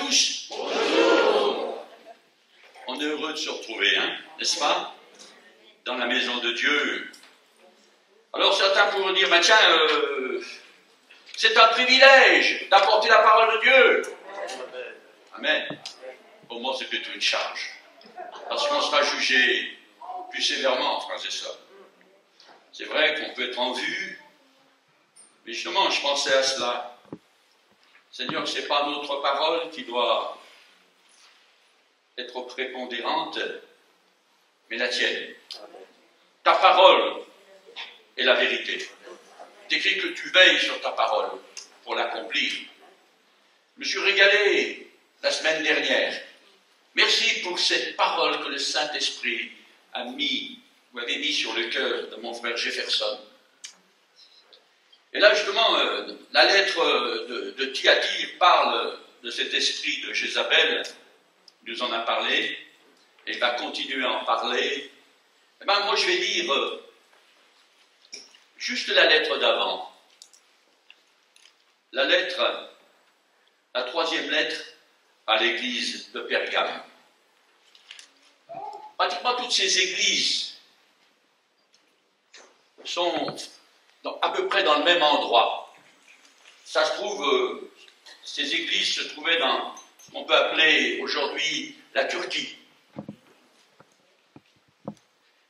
tous. Bonjour. On est heureux de se retrouver, hein, n'est-ce pas? Dans la maison de Dieu. Alors certains pourront dire, bah, tiens, c'est un privilège d'apporter la parole de Dieu. Amen. Pour moi, c'est plutôt une charge. Parce qu'on sera jugé plus sévèrement, frères et sœurs. C'est vrai qu'on peut être en vue, mais justement, je pensais à cela. Seigneur, ce n'est pas notre parole qui doit être prépondérante, mais la tienne. Ta parole est la vérité. C'est écrit que tu veilles sur ta parole pour l'accomplir. Je me suis régalé la semaine dernière. Merci pour cette parole que le Saint-Esprit m'avait mis sur le cœur de mon frère Jefferson. Et là, justement, la lettre de Thyatire parle de cet esprit de Jézabel. Il nous en a parlé, et il va continuer à en parler. Eh bien, moi, je vais lire juste la lettre d'avant. La troisième lettre à l'église de Pergame. Pratiquement toutes ces églises sont à peu près dans le même endroit. Ça se trouve, ces églises se trouvaient dans ce qu'on peut appeler aujourd'hui la Turquie.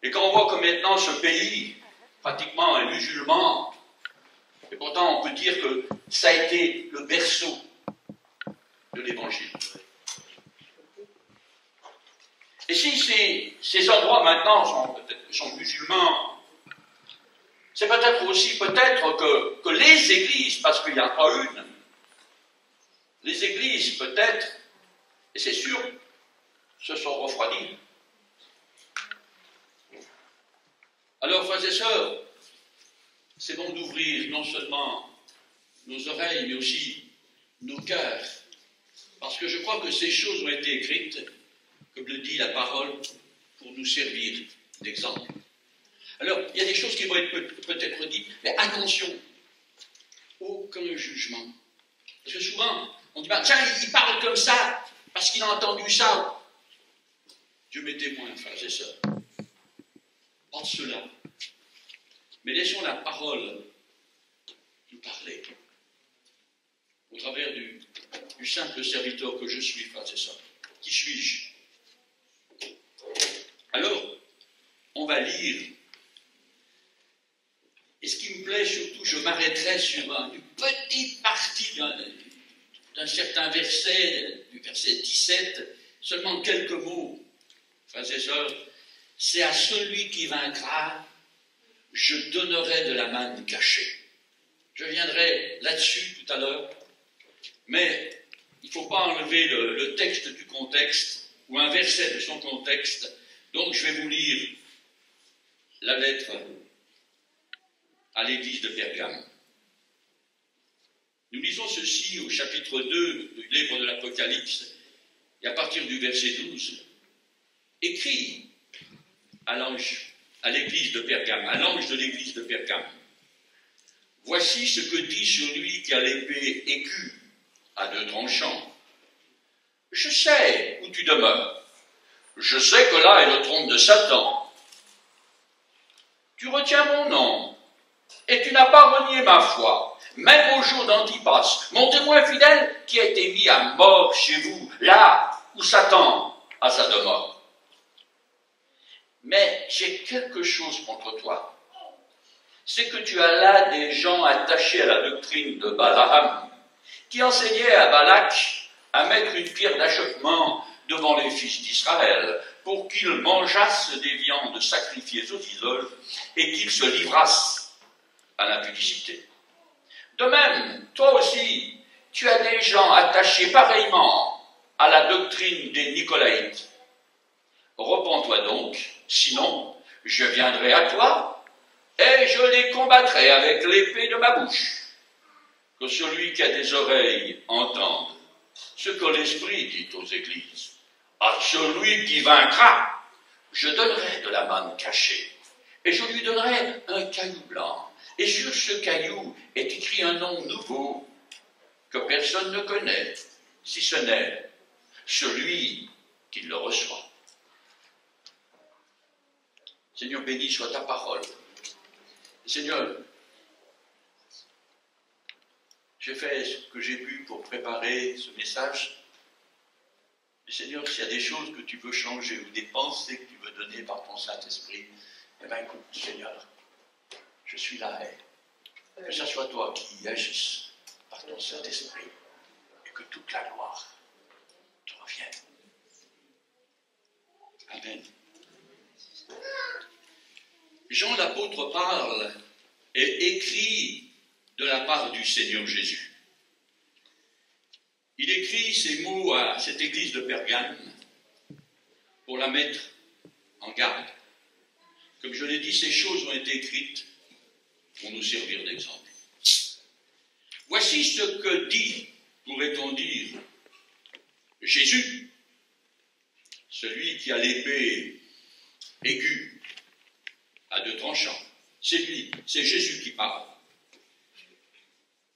Et quand on voit que maintenant ce pays, pratiquement, est musulman, et pourtant on peut dire que ça a été le berceau de l'Évangile. Et si ces endroits maintenant sont musulmans, c'est peut-être aussi que les églises, parce qu'il n'y en a pas une, les églises peut-être, et c'est sûr, se sont refroidies. Alors, frères et sœurs, c'est bon d'ouvrir non seulement nos oreilles, mais aussi nos cœurs, parce que je crois que ces choses ont été écrites, comme le dit la parole, pour nous servir d'exemple. Alors, il y a des choses qui vont être peut-être dites, mais attention, aucun jugement. Parce que souvent, on dit, bah, tiens, il parle comme ça, parce qu'il a entendu ça. Dieu m'est témoin, frères et sœurs. Pas de cela. Mais laissons la parole nous parler. Au travers du simple serviteur que je suis, frères et sœurs. Qui suis-je? Alors, on va lire. Et ce qui me plaît surtout, je m'arrêterai sur une petite partie d'un certain verset, du verset 17, seulement quelques mots, frères et sœurs. C'est à celui qui vaincra, je donnerai de la manne cachée. Je viendrai là-dessus tout à l'heure, mais il ne faut pas enlever le texte du contexte, ou un verset de son contexte. Donc je vais vous lire la lettre à l'église de Pergame. Nous lisons ceci au chapitre 2 du livre de l'Apocalypse, et à partir du verset 12. Écrit à l'ange, à l'église de Pergame, à l'ange de l'église de Pergame. Voici ce que dit celui qui a l'épée aiguë à deux tranchants. Je sais où tu demeures. Je sais que là est le trône de Satan. Tu retiens mon nom, et tu n'as pas renié ma foi, même au jour d'Antipas, mon témoin fidèle qui a été mis à mort chez vous, là où Satan a sa demeure. Mais j'ai quelque chose contre toi. C'est que tu as là des gens attachés à la doctrine de Balaam, qui enseignaient à Balak à mettre une pierre d'achoppement devant les fils d'Israël, pour qu'ils mangeassent des viandes sacrifiées aux idoles et qu'ils se livrassent à l'impudicité. De même, toi aussi, tu as des gens attachés pareillement à la doctrine des Nicolaïtes. Repens-toi donc, sinon je viendrai à toi et je les combattrai avec l'épée de ma bouche. Que celui qui a des oreilles entende ce que l'Esprit dit aux églises. À celui qui vaincra, je donnerai de la manne cachée, et je lui donnerai un caillou blanc, et sur ce caillou est écrit un nom nouveau que personne ne connaît, si ce n'est celui qui le reçoit. Seigneur, béni soit ta parole. Seigneur, j'ai fait ce que j'ai pu pour préparer ce message. Et Seigneur, s'il y a des choses que tu veux changer ou des pensées que tu veux donner par ton Saint-Esprit, eh bien écoute, Seigneur, je suis là. Que ce soit toi qui agisses par ton Saint-Esprit et que toute la gloire te revienne. Amen. Jean l'apôtre parle et écrit de la part du Seigneur Jésus. Il écrit ces mots à cette église de Pergame pour la mettre en garde. Comme je l'ai dit, ces choses ont été écrites pour nous servir d'exemple. Voici ce que dit, pourrait-on dire, Jésus, celui qui a l'épée aiguë à deux tranchants. C'est lui, c'est Jésus qui parle.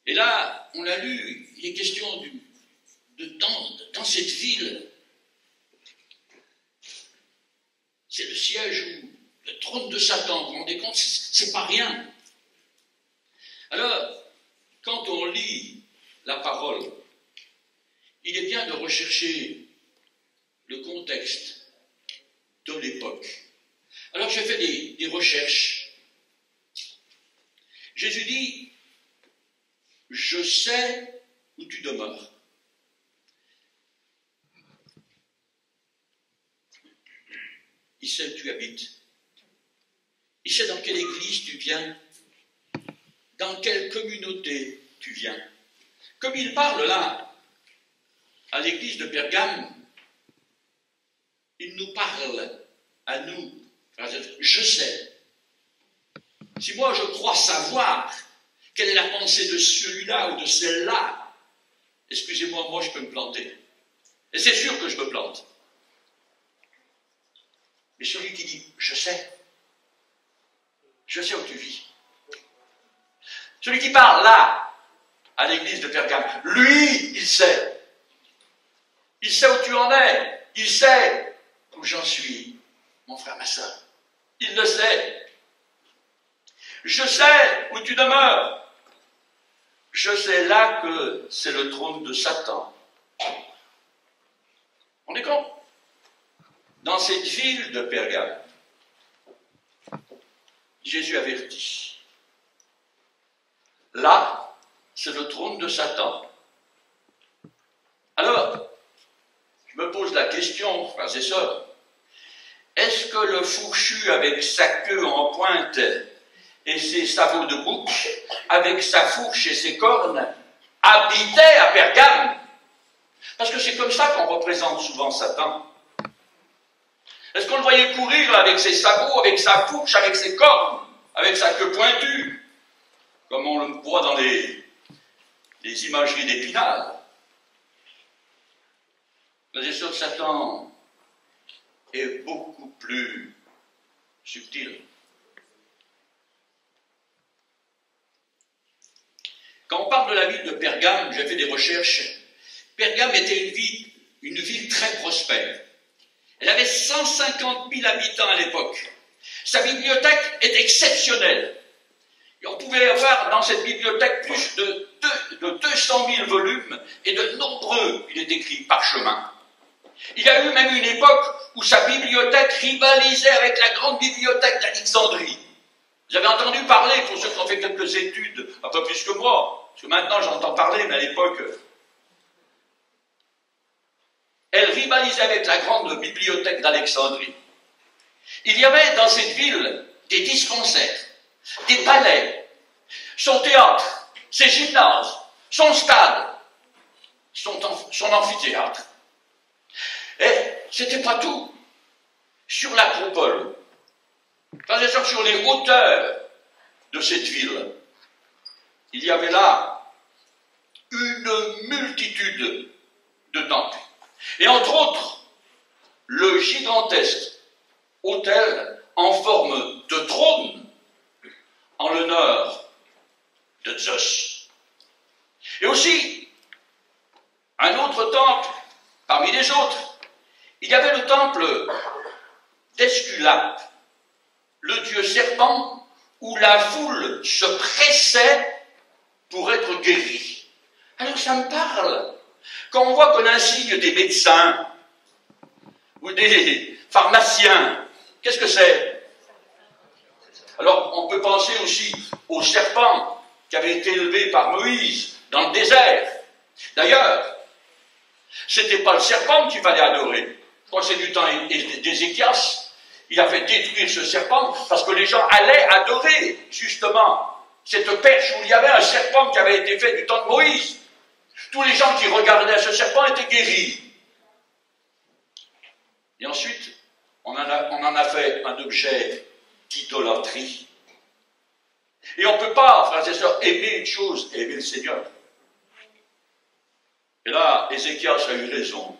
Et là, on l'a lu, il est question dans cette ville, c'est le siège où le trône de Satan, vous vous rendez compte, c'est pas rien. Alors, quand on lit la parole, il est bien de rechercher le contexte de l'époque. Alors j'ai fait des recherches. Jésus dit, je sais où tu demeures. Il sait où tu habites. Il sait dans quelle église tu viens. Dans quelle communauté tu viens. Comme il parle là, à l'église de Pergame, il nous parle à nous. Je sais. Si moi je crois savoir quelle est la pensée de celui-là ou de celle-là, excusez-moi, moi je peux me planter. Et c'est sûr que je me plante. Mais celui qui dit, je sais où tu vis. Celui qui parle là, à l'église de Pergame, lui, il sait. Il sait où tu en es. Il sait où j'en suis, mon frère, ma soeur. Il le sait. Je sais où tu demeures. Je sais là que c'est le trône de Satan. On est compte? Dans cette ville de Pergame, Jésus avertit. Là, c'est le trône de Satan. Alors, je me pose la question, frères et sœurs, est-ce que le fourchu avec sa queue en pointe et ses sabots de bouc, avec sa fourche et ses cornes, habitait à Pergame? Parce que c'est comme ça qu'on représente souvent Satan. Est-ce qu'on le voyait courir là, avec ses sabots, avec sa fourche, avec ses cornes, avec sa queue pointue, comme on le voit dans les imageries d'Épinal? Mais sûr, Satan est beaucoup plus subtil. Quand on parle de la ville de Pergame, j'ai fait des recherches. Pergame était une ville très prospère. Elle avait 150 000 habitants à l'époque. Sa bibliothèque est exceptionnelle. Et on pouvait avoir dans cette bibliothèque plus de 200 000 volumes et de nombreux, il est écrit, parchemins. Il y a eu même une époque où sa bibliothèque rivalisait avec la grande bibliothèque d'Alexandrie. Vous avez entendu parler, pour ceux qui ont fait quelques études, un peu plus que moi, parce que maintenant j'entends parler, mais à l'époque, elle rivalisait avec la grande bibliothèque d'Alexandrie. Il y avait dans cette ville des dispensaires, des palais, son théâtre, ses gymnases, son stade, son amphithéâtre. Et c'était pas tout. Sur l'acropole, sur les hauteurs de cette ville, il y avait là une multitude de temples. Et entre autres, le gigantesque autel en forme de trône en l'honneur de Zeus. Et aussi, un autre temple parmi les autres. Il y avait le temple d'Esculape, le dieu serpent, où la foule se pressait pour être guérie. Alors ça me parle. Quand on voit qu'on insigne des médecins ou des pharmaciens, qu'est-ce que c'est? Alors on peut penser aussi au serpent qui avait été élevé par Moïse dans le désert. D'ailleurs, c'était pas le serpent qu'il fallait adorer. Je crois que c'est du temps d'Ézéchias. Il a fait détruire ce serpent parce que les gens allaient adorer, justement, cette perche où il y avait un serpent qui avait été fait du temps de Moïse. Tous les gens qui regardaient ce serpent étaient guéris. Et ensuite, on en a fait un objet d'idolâtrie. Et on ne peut pas, frères et sœurs, aimer une chose et aimer le Seigneur. Et là, Ézéchias a eu raison,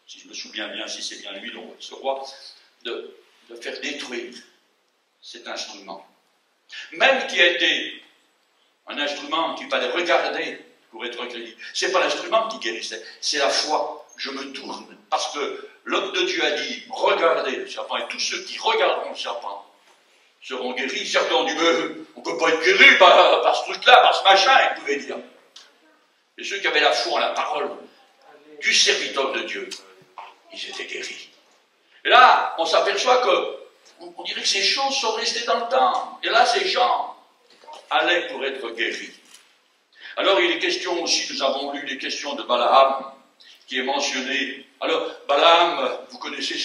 si je me souviens bien, si c'est bien lui, donc, ce roi, de faire détruire cet instrument. Même qui a été un instrument qu'il fallait regarder pour être guéri. Ce n'est pas l'instrument qui guérissait, c'est la foi. Je me tourne, parce que l'homme de Dieu a dit, regardez le serpent, et tous ceux qui regarderont le serpent seront guéris. Certains ont dit, mais on ne peut pas être guéri par ce truc-là, par ce machin, ils pouvaient dire. Et ceux qui avaient la foi en la parole du serviteur de Dieu, ils étaient guéris. Et là, on s'aperçoit on dirait que ces choses sont restées dans le temps. Et là, ces gens allaient pour être guéris. Alors, il est question aussi, nous avons lu les questions de Balaam, qui est mentionné. Alors, Balaam, vous connaissez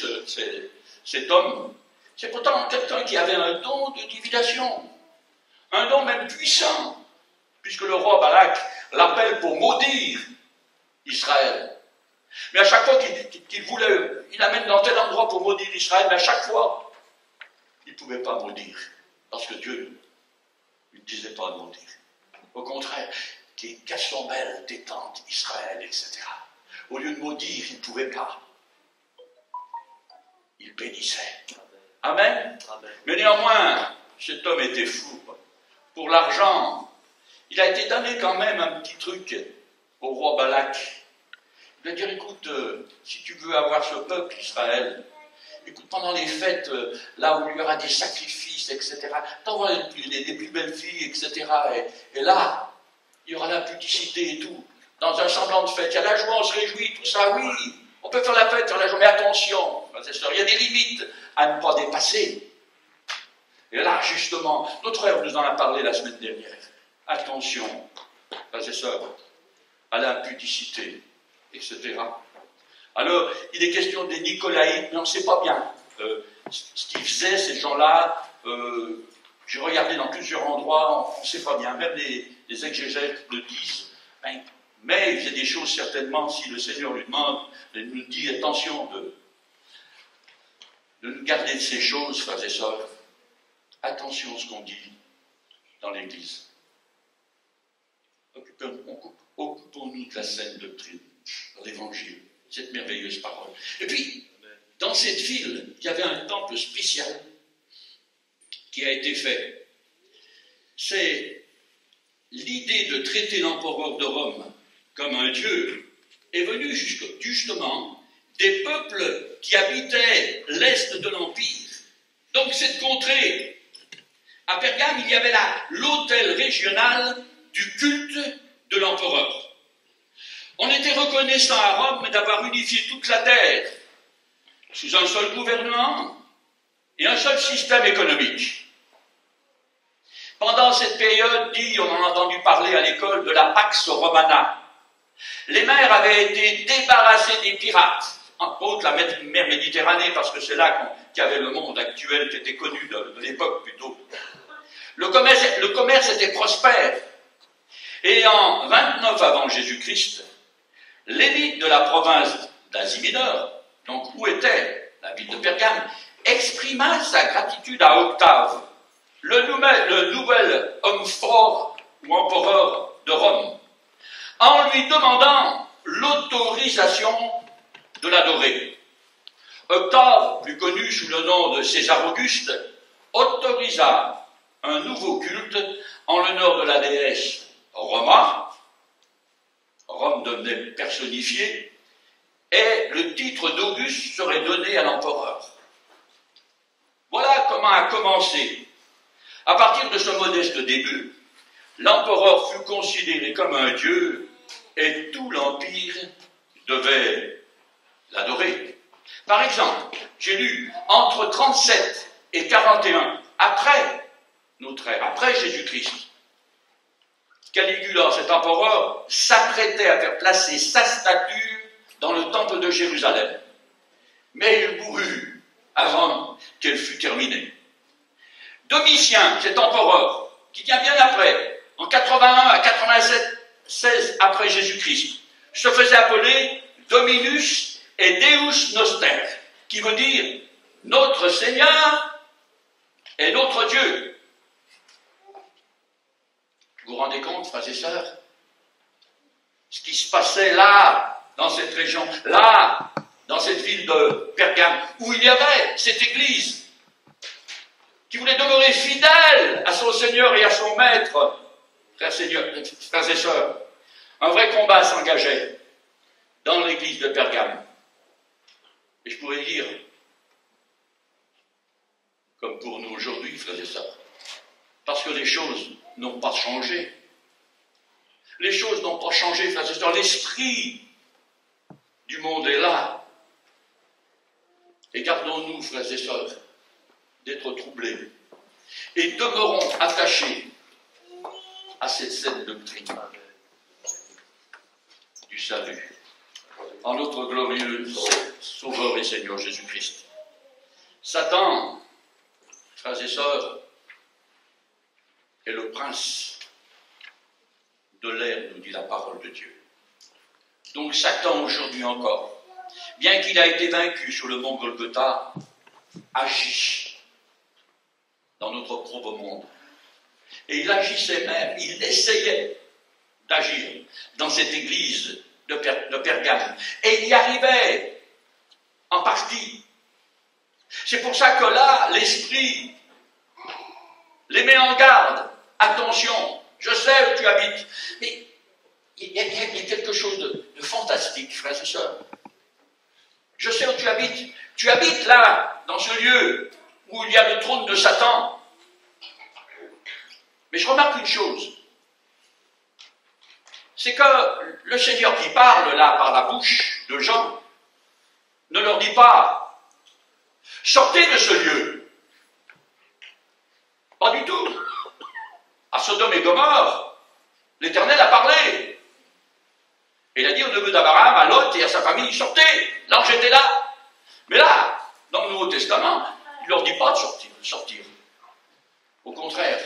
cet homme, c'est pourtant quelqu'un qui avait un don de divination, un don même puissant, puisque le roi Balak l'appelle pour maudire Israël. Mais à chaque fois qu'il voulait, il amène dans tel endroit pour maudire Israël, mais à chaque fois, il ne pouvait pas maudire, parce que Dieu ne lui disait pas de maudire. Au contraire, tes sont belles, tes tentes, Israël, etc. Au lieu de maudire, il ne pouvait pas. Il bénissait. Amen. Amen. Mais néanmoins, cet homme était fou. Pour l'argent, il a été donné quand même un petit truc au roi Balak. Il va dire, écoute, si tu veux avoir ce peuple Israël, écoute, pendant les fêtes, là où il y aura des sacrifices, etc., t'envoies les plus belles filles, etc., et là, il y aura la pudicité et tout. Dans un semblant de fête, il y a la joie, on se réjouit, tout ça, oui, on peut faire la fête, faire la joie, mais attention, il y a des limites à ne pas dépasser. Et là, justement, notre frère nous en a parlé la semaine dernière. Attention, frères et sœurs, à l'impudicité, etc. Alors, il est question des Nicolaïtes, mais on ne sait pas bien ce qu'ils faisaient, ces gens-là. J'ai regardé dans plusieurs endroits, on ne sait pas bien, même les exégètes le disent. Hein, mais il faisait des choses certainement, si le Seigneur lui demande, il nous dit attention de nous garder de ces choses, frères et sœurs. Attention à ce qu'on dit dans l'Église. Occupons-nous de la saine doctrine, de l'Évangile, cette merveilleuse parole. Et puis, dans cette ville, il y avait un temple spécial qui a été fait. C'est l'idée de traiter l'empereur de Rome comme un dieu est venue justement des peuples qui habitaient l'est de l'Empire. Donc cette contrée, à Pergame, il y avait là l'autel régional du culte de l'empereur. On était reconnaissant à Rome d'avoir unifié toute la terre sous un seul gouvernement et un seul système économique. Pendant cette période, on en a entendu parler à l'école de la Pax Romana. Les mers avaient été débarrassées des pirates, entre autres la mer Méditerranée, parce que c'est là qu'il y avait le monde actuel qui était connu de l'époque plutôt. Le commerce était prospère. Et en 29 avant Jésus-Christ, l'élite de la province d'Asie mineure, donc où était la ville de Pergame, exprima sa gratitude à Octave, le nouvel homme fort ou empereur de Rome, en lui demandant l'autorisation de l'adorer. Octave, plus connu sous le nom de César Auguste, autorisa un nouveau culte en l'honneur de la déesse Roma, Rome devenait personnifiée, et le titre d'Auguste serait donné à l'empereur. Voilà comment a commencé. À partir de ce modeste début, l'empereur fut considéré comme un dieu et tout l'empire devait l'adorer. Par exemple, j'ai lu entre 37 et 41, après notre ère, après Jésus-Christ, Caligula, cet empereur, s'apprêtait à faire placer sa statue dans le temple de Jérusalem. Mais il mourut avant qu'elle fût terminée. Domitien, cet empereur, qui vient bien après, en 81 à 96 après Jésus-Christ, se faisait appeler Dominus et Deus Noster, qui veut dire notre Seigneur et notre Dieu. Vous vous rendez compte, frères et sœurs, ce qui se passait là, dans cette région, là, dans cette ville de Pergame, où il y avait cette église qui voulait demeurer fidèle à son Seigneur et à son Maître. Frères et sœurs, un vrai combat s'engageait dans l'église de Pergame. Et je pourrais dire, comme pour nous aujourd'hui, frères et sœurs, parce que les choses n'ont pas changé. Les choses n'ont pas changé, frères et sœurs. L'esprit du monde est là. Et gardons-nous, frères et sœurs, d'être troublés. Et demeurons attachés à cette saine doctrine du salut, en notre glorieux Sauveur et Seigneur Jésus-Christ. Satan, frères et sœurs, est le prince de l'air, nous dit la parole de Dieu. Donc Satan, aujourd'hui encore, bien qu'il a été vaincu sur le mont Golgotha, agit dans notre propre monde. Et il agissait même, il essayait d'agir dans cette église de Pergame. Et il y arrivait en partie. C'est pour ça que là, l'Esprit les met en garde. Attention, je sais où tu habites. Mais il y a quelque chose de fantastique, frères et sœurs. Je sais où tu habites. Tu habites là, dans ce lieu où il y a le trône de Satan. Mais je remarque une chose. C'est que le Seigneur qui parle là par la bouche de Jean ne leur dit pas « Sortez de ce lieu ». Pas du tout. À Sodome et Gomorrhe, l'Éternel a parlé. Et il a dit au neveu d'Abraham, à Lot et à sa famille, sortez, l'ange était là. Mais là, dans le Nouveau Testament, il ne leur dit pas de sortir. Au contraire,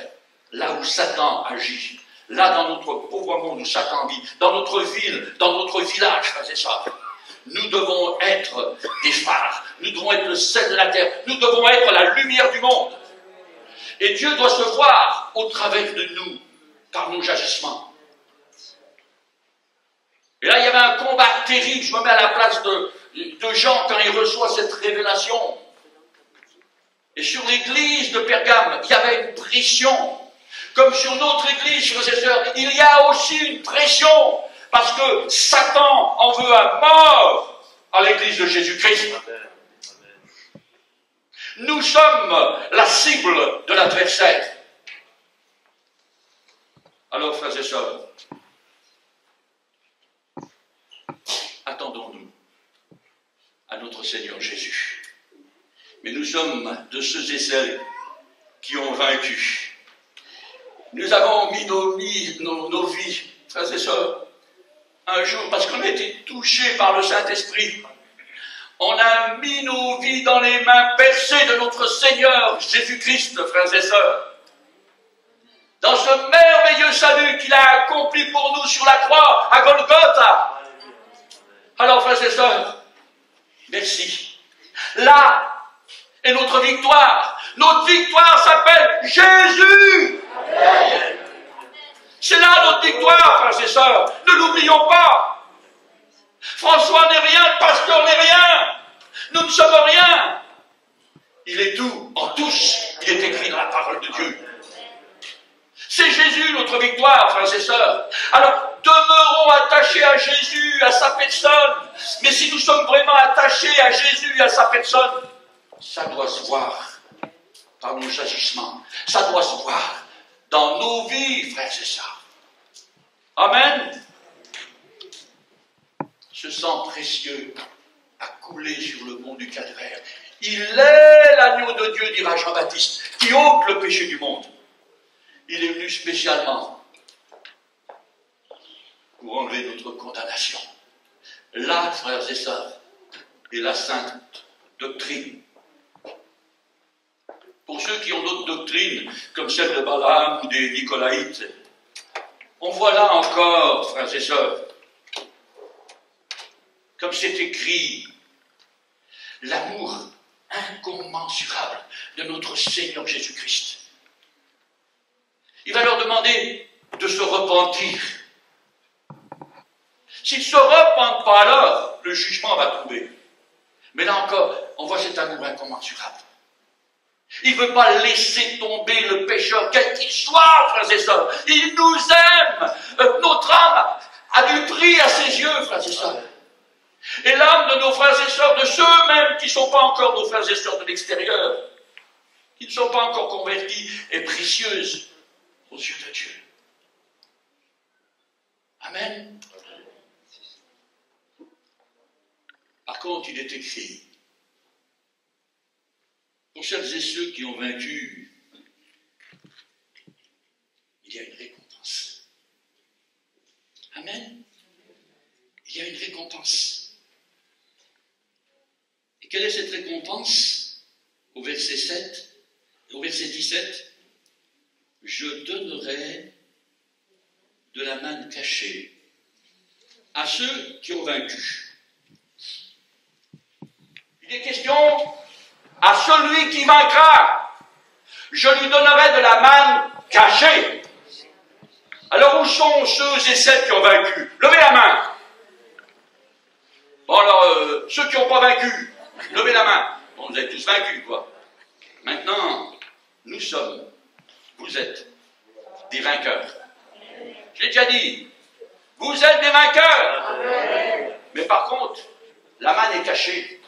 là où Satan agit, là dans notre pauvre monde où Satan vit, dans notre ville, dans notre village, frères et sœurs, nous devons être des phares, nous devons être le sel de la terre, nous devons être la lumière du monde. Et Dieu doit se voir au travers de nous, par nos agissements. Et là, il y avait un combat terrible. Je me mets à la place de Jean quand il reçoit cette révélation. Et sur l'église de Pergame, il y avait une pression. Comme sur notre église, frères et sœurs, il y a aussi une pression. Parce que Satan en veut à mort à l'église de Jésus-Christ. Nous sommes la cible de l'adversaire. Alors, frères et sœurs, attendons-nous à notre Seigneur Jésus. Mais nous sommes de ceux et celles qui ont vaincu. Nous avons mis nos vies, frères et sœurs, un jour, parce qu'on a été touchés par le Saint-Esprit. On a mis nos vies dans les mains percées de notre Seigneur Jésus-Christ, frères et sœurs. Dans ce merveilleux salut qu'il a accompli pour nous sur la croix, à Golgotha. Alors, frères et sœurs, merci. Là est notre victoire. Notre victoire s'appelle Jésus. Amen. C'est là notre victoire, frères et sœurs. Ne l'oublions pas. François n'est rien, le pasteur n'est rien. Nous ne sommes rien. Il est tout, en tous. Il est écrit dans la parole de Dieu. C'est Jésus notre victoire, frères et sœurs. Alors, demeurons attachés à Jésus, à sa personne. Mais si nous sommes vraiment attachés à Jésus, à sa personne, ça doit se voir par nos agissements. Ça doit se voir dans nos vies, frères et sœurs. Amen. Ce sang précieux a coulé sur le mont du Calvaire. Il est l'agneau de Dieu, dira Jean-Baptiste, qui ôte le péché du monde. Il est venu spécialement pour enlever notre condamnation. Là, frères et sœurs, est la sainte doctrine. Pour ceux qui ont d'autres doctrines, comme celle de Balaam ou des Nicolaïtes, on voit là encore, frères et sœurs, comme c'est écrit, l'amour incommensurable de notre Seigneur Jésus-Christ. Il va leur demander de se repentir. S'ils ne se repentent pas, alors le jugement va tomber. Mais là encore, on voit cet amour incommensurable. Il ne veut pas laisser tomber le pécheur, quel qu'il soit, frères et sœurs. Il nous aime. Notre âme a du prix à ses yeux, frères et sœurs. Et l'âme de nos frères et sœurs, de ceux même qui ne sont pas encore nos frères et sœurs de l'extérieur, qui ne sont pas encore convertis, est précieuse aux yeux de Dieu. Amen. Par contre, il est écrit, pour celles et ceux qui ont vaincu, il y a une récompense. Amen. Il y a une récompense. Et quelle est cette récompense? Au verset 7, au verset 17, je donnerai de la manne cachée à ceux qui ont vaincu. Il est question à celui qui vaincra, je lui donnerai de la manne cachée. Alors où sont ceux et celles qui ont vaincu? Levez la main. Bon alors, ceux qui n'ont pas vaincu, levez la main. Bon, vous avez tous vaincu, quoi. Maintenant, nous sommes, vous êtes des vainqueurs. Je l'ai déjà dit, vous êtes des vainqueurs. Amen. Mais par contre, la manne est cachée.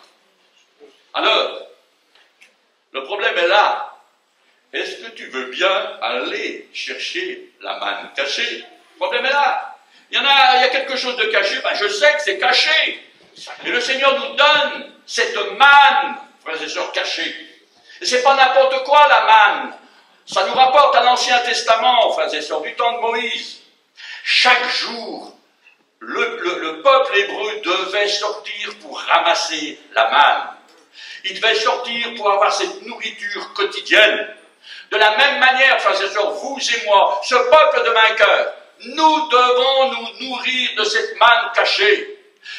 Alors, le problème est là. Est-ce que tu veux bien aller chercher la manne cachée? Le problème est là. Il y a quelque chose de caché. Ben, je sais que c'est caché. Et le Seigneur nous donne cette manne, frères et sœurs, cachée. Et c'est pas n'importe quoi, la manne. Ça nous rapporte à l'Ancien Testament, frères et sœurs, du temps de Moïse. Chaque jour, le peuple hébreu devait sortir pour ramasser la manne. Il devait sortir pour avoir cette nourriture quotidienne. De la même manière, frères et sœurs, vous et moi, ce peuple de vainqueurs, nous devons nous nourrir de cette manne cachée.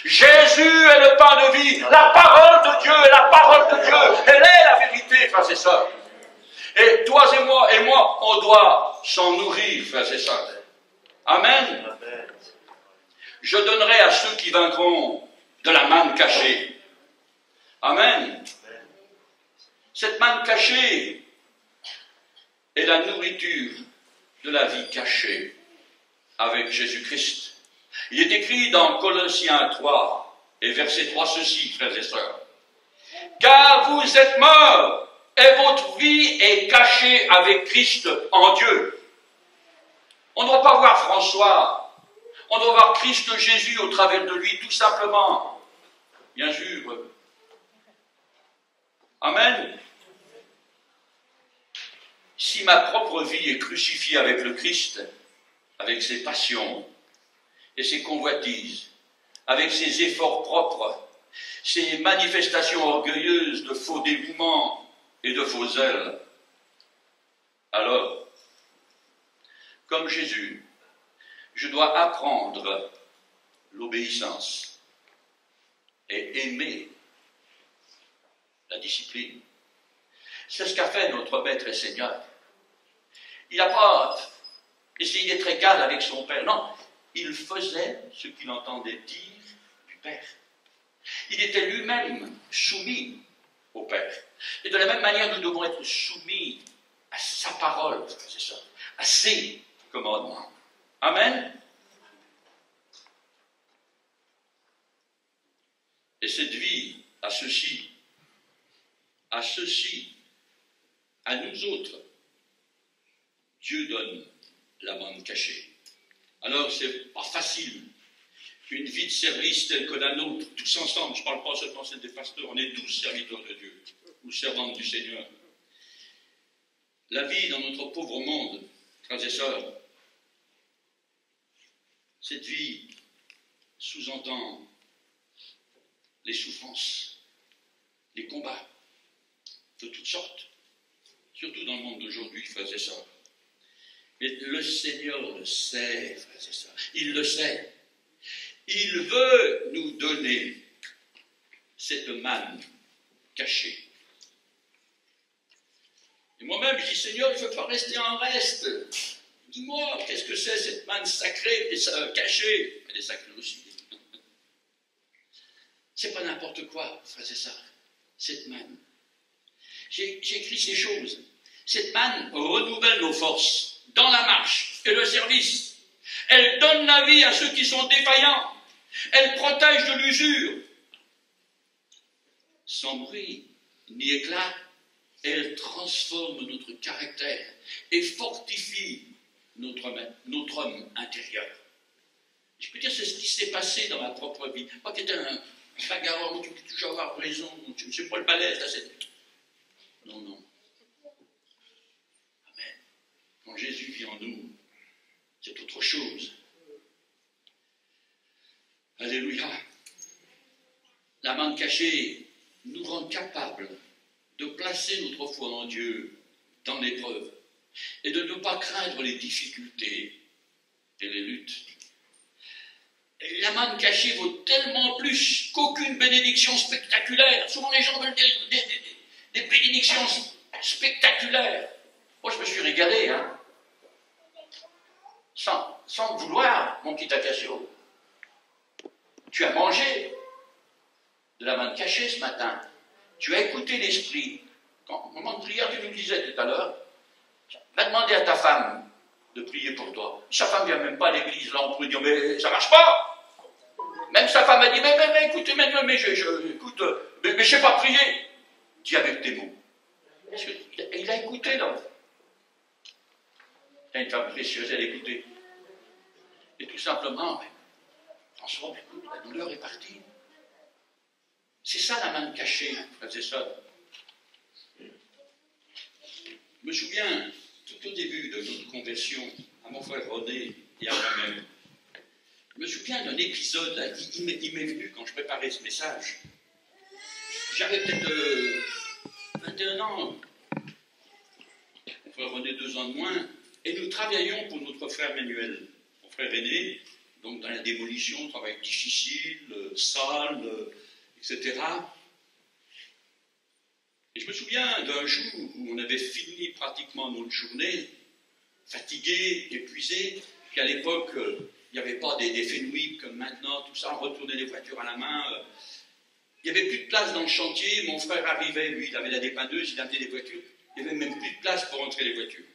Jésus est le pain de vie, la parole de Dieu est la parole de Dieu, elle est la vérité, frères et sœurs. Et toi et moi, on doit s'en nourrir, frères et sœurs. Amen. Je donnerai à ceux qui vaincront de la manne cachée. Amen. Cette manne cachée est la nourriture de la vie cachée avec Jésus-Christ. Il est écrit dans Colossiens 3 et verset 3 ceci, frères et sœurs. Car vous êtes morts et votre vie est cachée avec Christ en Dieu. On ne doit pas voir François, on doit voir Christ Jésus au travers de lui, tout simplement. Bien sûr. Amen. Si ma propre vie est crucifiée avec le Christ, avec ses passions et ses convoitises, avec ses efforts propres, ses manifestations orgueilleuses de faux dévouement et de faux zèle, alors, comme Jésus, je dois apprendre l'obéissance et aimer la discipline. C'est ce qu'a fait notre Maître et Seigneur. Il n'a pas essayé d'être égal avec son Père. Non, il faisait ce qu'il entendait dire du Père. Il était lui-même soumis au Père. Et de la même manière, nous devons être soumis à sa parole, c'est ça, à ses commandements. Amen. Et cette vie a ceci, à nous autres, Dieu donne la manne cachée. Alors, c'est pas facile. Une vie de service telle que la nôtre, tous ensemble, je ne parle pas seulement des pasteurs, on est tous serviteurs de Dieu, ou servantes du Seigneur. La vie dans notre pauvre monde, frères et sœurs, cette vie sous-entend les souffrances, les combats de toutes sortes, surtout dans le monde d'aujourd'hui, frères et sœurs. Mais le Seigneur le sait, frères et sœurs, il le sait. Il veut nous donner cette manne cachée. Et moi-même, je dis, Seigneur, il ne faut pas rester en reste. Dis-moi, qu'est-ce que c'est cette manne sacrée et cachée? Elle est sacrée aussi. C'est pas n'importe quoi, frères et sœurs, cette manne. J'ai écrit ces choses. Cette manne renouvelle nos forces dans la marche et le service. Elle donne la vie à ceux qui sont défaillants. Elle protège de l'usure. Sans bruit ni éclat, elle transforme notre caractère et fortifie notre homme intérieur. Je peux dire, c'est ce qui s'est passé dans ma propre vie. Moi qui étais un bagarreur, tu peux toujours avoir raison, je ne suis pas le balèze, là, c'est... Non, non. Amen. Quand Jésus vit en nous, c'est autre chose. Alléluia. La manne cachée nous rend capables de placer notre foi en Dieu dans l'épreuve et de ne pas craindre les difficultés et les luttes. Et la manne cachée vaut tellement plus qu'aucune bénédiction spectaculaire. Souvent les gens veulent des bénédictions spectaculaires. Moi je me suis régalé, hein, sans le vouloir, mon petit Acacio. Tu as mangé de la manne cachée ce matin. Tu as écouté l'Esprit. Au moment de prière, tu nous disais tout à l'heure, va demander à ta femme de prier pour toi. Sa femme ne vient même pas à l'église, là on pourrait dire, mais ça ne marche pas. Même sa femme a dit, mais écoutez, mais je ne sais pas prier. Dis avec tes mots. Il a écouté, là. Il y a une femme précieuse, elle a écouté. Et tout simplement, François, écoute, la douleur est partie. C'est ça la manne cachée, frères et sœurs. Je me souviens, tout au début de notre conversion, à mon frère René et à moi-même, je me souviens d'un épisode, là, il m'est venu quand je préparais ce message. J'avais peut-être 21 ans, mon frère René 2 ans de moins, et nous travaillions pour notre frère Manuel, mon frère aîné, donc dans la démolition, travail difficile, sale, etc. Et je me souviens d'un jour où on avait fini pratiquement notre journée, fatigué, épuisé, qu'à l'époque, il n'y avait pas des Fenwick comme maintenant, tout ça, on retournait les voitures à la main. Il n'y avait plus de place dans le chantier, mon frère arrivait, lui, il avait la dépanneuse, il amenait les voitures, il n'y avait même plus de place pour rentrer les voitures.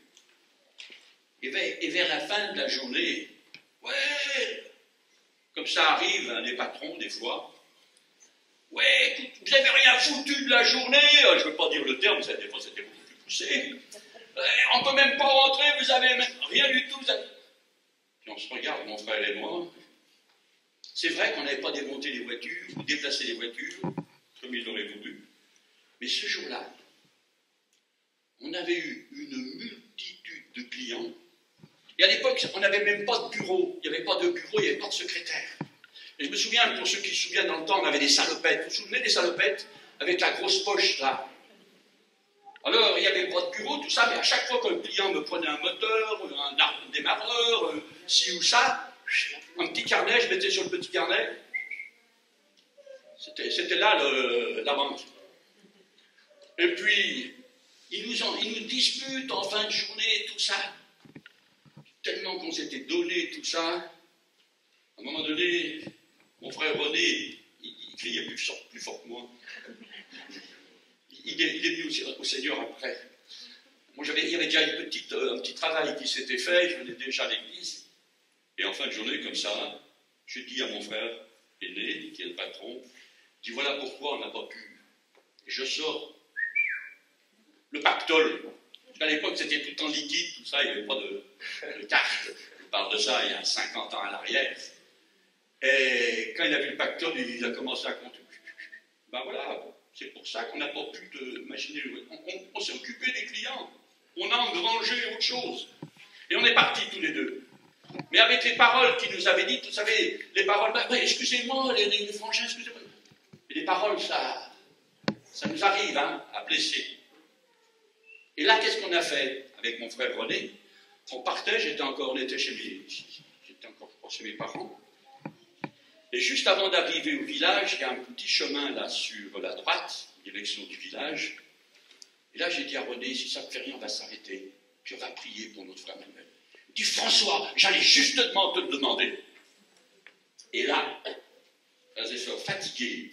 Et vers la fin de la journée, ouais, comme ça arrive, les patrons, des fois, ouais, écoute, vous n'avez rien foutu de la journée, je ne veux pas dire le terme, des fois c'était beaucoup plus poussé, on ne peut même pas rentrer, vous n'avez même rien du tout. Puis on se regarde, mon frère et moi, c'est vrai qu'on n'avait pas démonté les voitures, ou déplacé les voitures, comme il l'aurait voulu, mais ce jour-là, on avait eu une multitude de clients, et à l'époque, on n'avait même pas de bureau, il n'y avait pas de bureau, il n'y avait pas de secrétaire. Et je me souviens, pour ceux qui se souviennent dans le temps, on avait des salopettes. Vous vous souvenez des salopettes? Avec la grosse poche là. Alors, il n'y avait pas de bureau, tout ça, mais à chaque fois que le client me prenait un moteur, un démarreur, ci ou ça, un petit carnet, je mettais sur le petit carnet. C'était là la banque. Et puis, ils nous disputent en fin de journée, tout ça. Tellement qu'on s'était donné tout ça, à un moment donné, mon frère René, il criait plus fort que moi. Il est venu au Seigneur après. Moi, il y avait déjà un petit travail qui s'était fait, je venais déjà à l'église. Et en fin de journée, comme ça, je dis à mon frère aîné, qui est le patron, Je dis, voilà pourquoi on n'a pas pu. Et je sors le pactole. À l'époque, c'était tout en liquide, tout ça, il n'y avait pas de carte. Je parle de ça il y a 50 ans à l'arrière. Et quand il a vu le pactole, il a commencé à compter. Ben voilà, c'est pour ça qu'on n'a pas pu imaginer. On s'est occupé des clients. On a engrangé autre chose. Et on est partis tous les deux. Mais avec les paroles qu'il nous avait dites, vous savez, les paroles, excusez-moi, les frangins, excusez-moi. Et les paroles, ça nous arrive à blesser. Et là, qu'est-ce qu'on a fait avec mon frère René? On partait, on était encore chez mes parents. Et juste avant d'arriver au village, il y a un petit chemin là sur la droite, direction du village. Et là, j'ai dit à René, si ça ne fait rien, on va s'arrêter. Puis on va prier pour notre frère Manuel. Il dit, François, j'allais justement te le demander. Et là, frères et sœurs, fatigués,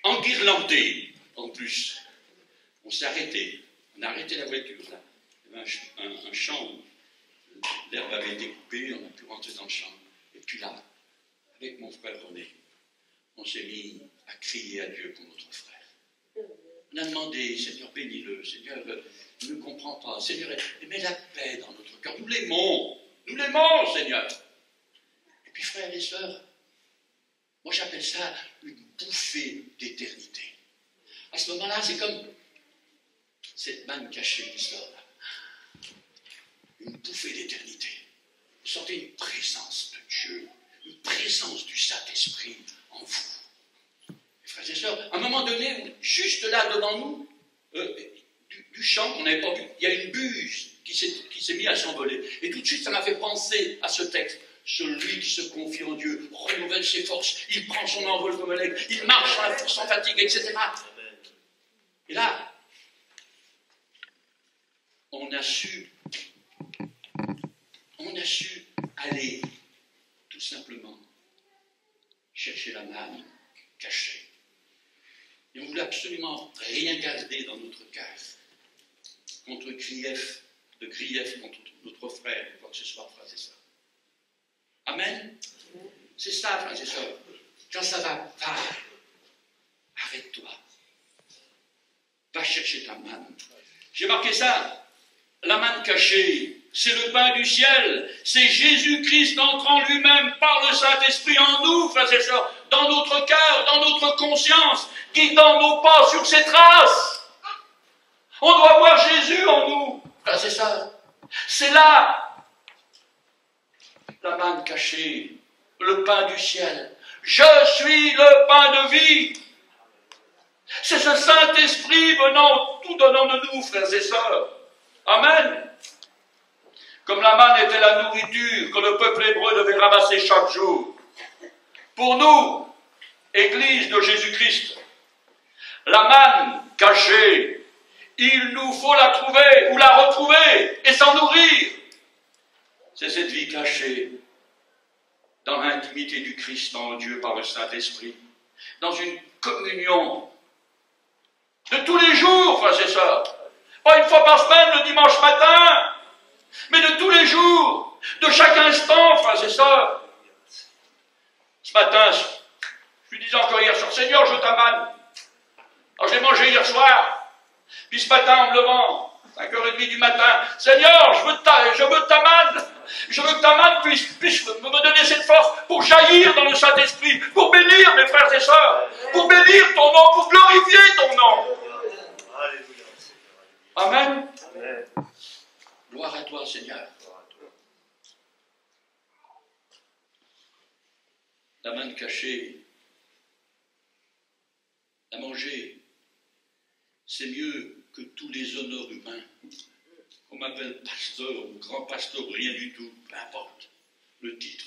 enguirlandés en plus, on s'est arrêté. On a arrêté la voiture, là. Il y avait un champ où l'herbe avait été coupée, on a pu rentrer dans le champ. Et puis là, avec mon frère René, on s'est mis à crier à Dieu pour notre frère. On a demandé, Seigneur, bénis-le, Seigneur, il ne comprend pas, Seigneur, mets la paix dans notre cœur. Nous l'aimons, Seigneur. Et puis, frères et sœurs, moi j'appelle ça une bouffée d'éternité. À ce moment-là, c'est comme cette manne cachée qui sort là. Une bouffée d'éternité. Vous sentez une présence de Dieu, une présence du Saint-Esprit en vous. Et frères et sœurs, à un moment donné, juste là devant nous, du champ qu'on n'avait pas vu, il y a une buse qui s'est mise à s'envoler. Et tout de suite, ça m'a fait penser à ce texte. Celui qui se confie en Dieu renouvelle ses forces, il prend son envol comme un aigle, il marche sans fatigue, etc. Et là, on a su aller tout simplement chercher la manne cachée. Et on voulait absolument rien garder dans notre cœur contre grief contre notre frère, quoi que ce soit, frères et sœurs. Amen. C'est ça, frères et sœurs. Quand ça va, arrête-toi. Va chercher ta manne. J'ai marqué ça. La manne cachée, c'est le pain du ciel. C'est Jésus-Christ entrant lui-même par le Saint-Esprit en nous, frères et sœurs, dans notre cœur, dans notre conscience, guidant nos pas sur ses traces. On doit voir Jésus en nous, frères et sœurs. C'est là la manne cachée, le pain du ciel. Je suis le pain de vie. C'est ce Saint-Esprit venant tout donnant de nous, frères et sœurs. Amen. Comme la manne était la nourriture que le peuple hébreu devait ramasser chaque jour. Pour nous, Église de Jésus-Christ, la manne cachée, il nous faut la trouver ou la retrouver et s'en nourrir. C'est cette vie cachée dans l'intimité du Christ en Dieu par le Saint-Esprit, dans une communion de tous les jours, frères et sœurs. Pas une fois par semaine, le dimanche matin, mais de tous les jours, de chaque instant, frères et sœurs. Ce matin, je lui disais encore hier soir, Seigneur, je veux ta manne. Alors j'ai mangé hier soir, puis ce matin en me levant, 5h30 du matin, Seigneur, je veux ta manne. Je veux que ta manne puisse me donner cette force pour jaillir dans le Saint-Esprit, pour bénir mes frères et sœurs, pour bénir ton nom, pour glorifier ton nom. Amen. Amen. Gloire à toi, Seigneur. La manne cachée, à manger, c'est mieux que tous les honneurs humains. On m'appelle pasteur ou grand pasteur, rien du tout, peu importe le titre.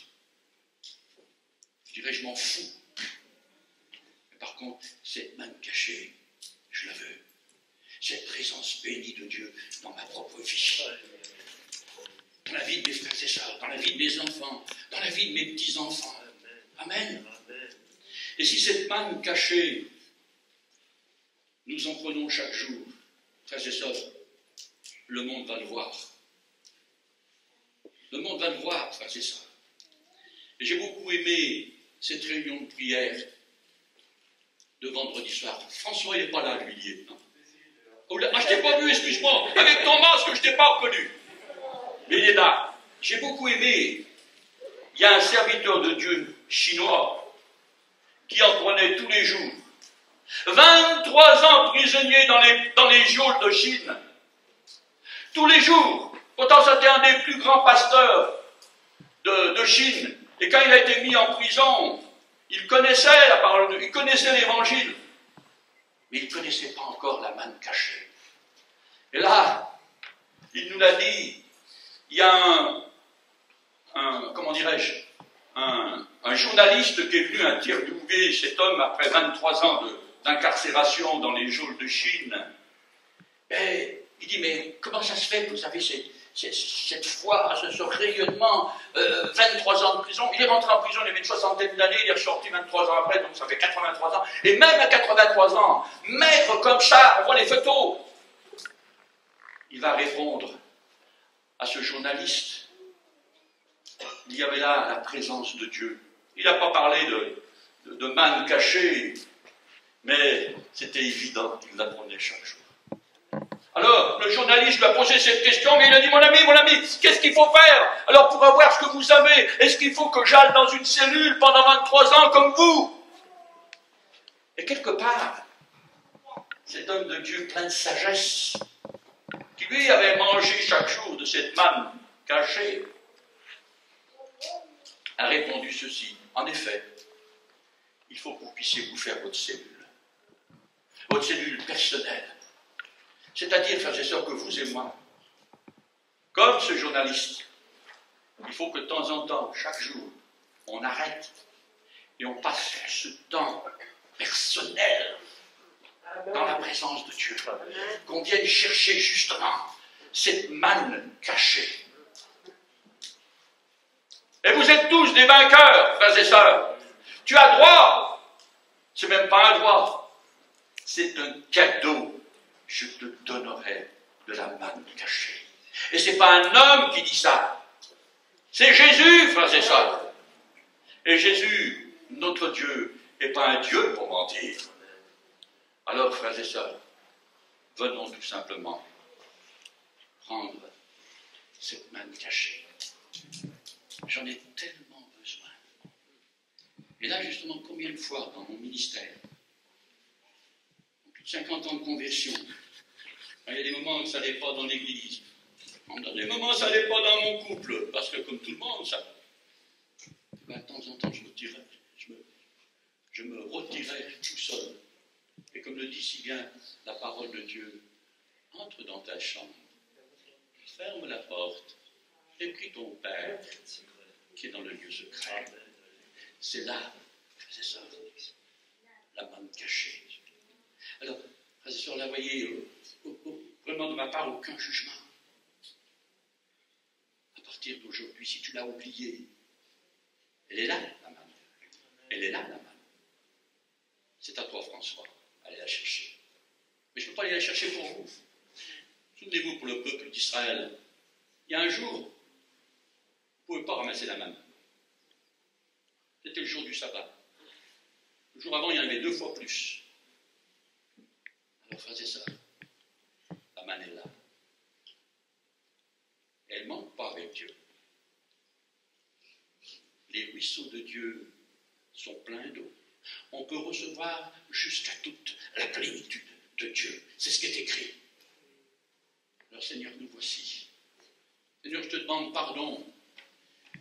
Je dirais, je m'en fous. Mais par contre, cette manne cachée, je la veux. Cette présence bénie de Dieu dans ma propre vie. Dans la vie de mes frères et sœurs, dans la vie de mes enfants, dans la vie de mes petits-enfants. Amen. Et si cette manne cachée, nous en prenons chaque jour, frères et sœurs, le monde va le voir. Le monde va le voir, frères et sœurs. Et j'ai beaucoup aimé cette réunion de prière de vendredi soir. François, il n'est pas là, lui, il est. Ah, je t'ai pas vu, excuse-moi. Avec ton masque, je t'ai pas reconnu. Mais il est là. J'ai beaucoup aimé. Il y a un serviteur de Dieu chinois qui en prenait tous les jours. 23 ans prisonnier dans les geôles de Chine. Tous les jours. Pourtant, c'était un des plus grands pasteurs de Chine. Et quand il a été mis en prison, il connaissait la parole de Dieu, il connaissait l'évangile. Mais il ne connaissait pas encore la manne cachée. Et là, il nous l'a dit, il y a comment dirais-je, un journaliste qui est venu interviewer cet homme après 23 ans d'incarcération dans les geôles de Chine. Et il dit, mais comment ça se fait que vous avez cette foi, ce rayonnement, 23 ans de prison. Il est rentré en prison, il avait une soixantaine d'années, il est ressorti 23 ans après, donc ça fait 83 ans. Et même à 83 ans, maigre comme ça, on voit les photos, il va répondre à ce journaliste. Il y avait là la présence de Dieu. Il n'a pas parlé de manne cachée, mais c'était évident qu'il la prenait chaque jour. Alors, le journaliste lui a posé cette question, mais il a dit, mon ami, qu'est-ce qu'il faut faire? Alors, pour avoir ce que vous avez, est-ce qu'il faut que j'aille dans une cellule pendant 23 ans comme vous? Et quelque part, cet homme de Dieu plein de sagesse, qui lui avait mangé chaque jour de cette manne cachée, a répondu ceci. En effet, il faut que vous puissiez vous faire votre cellule personnelle. C'est-à-dire, frères et sœurs, que vous et moi, comme ce journaliste, il faut que de temps en temps, chaque jour, on arrête et on passe ce temps personnel dans la présence de Dieu. Qu'on vienne chercher justement cette manne cachée. Et vous êtes tous des vainqueurs, frères et sœurs. Tu as droit. C'est même pas un droit. C'est un cadeau. Je te donnerai de la manne cachée. Et ce n'est pas un homme qui dit ça. C'est Jésus, frères et sœurs. Et Jésus, notre Dieu, n'est pas un Dieu pour mentir. Alors, frères et sœurs, venons tout simplement prendre cette manne cachée. J'en ai tellement besoin. Et là, justement, combien de fois dans mon ministère, plus de 50 ans de conversion, il y a des moments où ça n'allait pas dans l'église. Dans des moments où ça n'allait pas dans mon couple, parce que comme tout le monde, ça... de temps en temps, je me retirais tout seul. Et comme le dit si bien la parole de Dieu, entre dans ta chambre, ferme la porte, et prie ton Père, qui est dans le lieu secret. C'est là, frères et sœurs, la manne cachée. Alors, frères et sœurs, là, voyez, vraiment de ma part, aucun jugement. À partir d'aujourd'hui, si tu l'as oublié, elle est là, la manne. Elle est là, la manne. C'est à toi, François, allez la chercher. Mais je ne peux pas aller la chercher pour vous. Souvenez-vous, pour le peuple d'Israël, il y a un jour, vous ne pouvez pas ramasser la manne. C'était le jour du sabbat. Le jour avant, il y en avait 2 fois plus. Alors, frères et sœurs, la manne est là. Et elle ne manque pas avec Dieu. Les ruisseaux de Dieu sont pleins d'eau. On peut recevoir jusqu'à toute la plénitude de Dieu. C'est ce qui est écrit. Alors, Seigneur, nous voici. Seigneur, je te demande pardon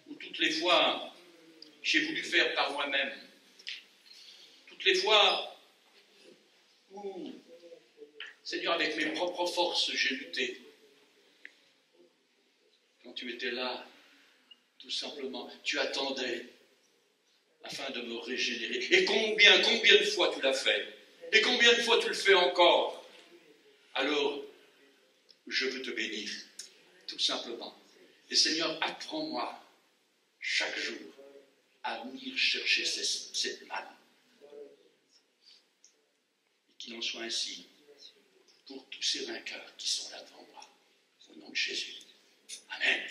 où toutes les fois j'ai voulu faire par moi-même. Toutes les fois où, Seigneur, avec mes propres forces, j'ai lutté. Quand tu étais là, tout simplement, tu attendais afin de me régénérer. Et combien de fois tu l'as fait? Et combien de fois tu le fais encore? Alors, je veux te bénir, tout simplement. Et Seigneur, apprends-moi chaque jour à venir chercher cette manne. Et qu'il en soit ainsi pour tous ces vainqueurs qui sont là devant moi. Au nom de Jésus. Amen.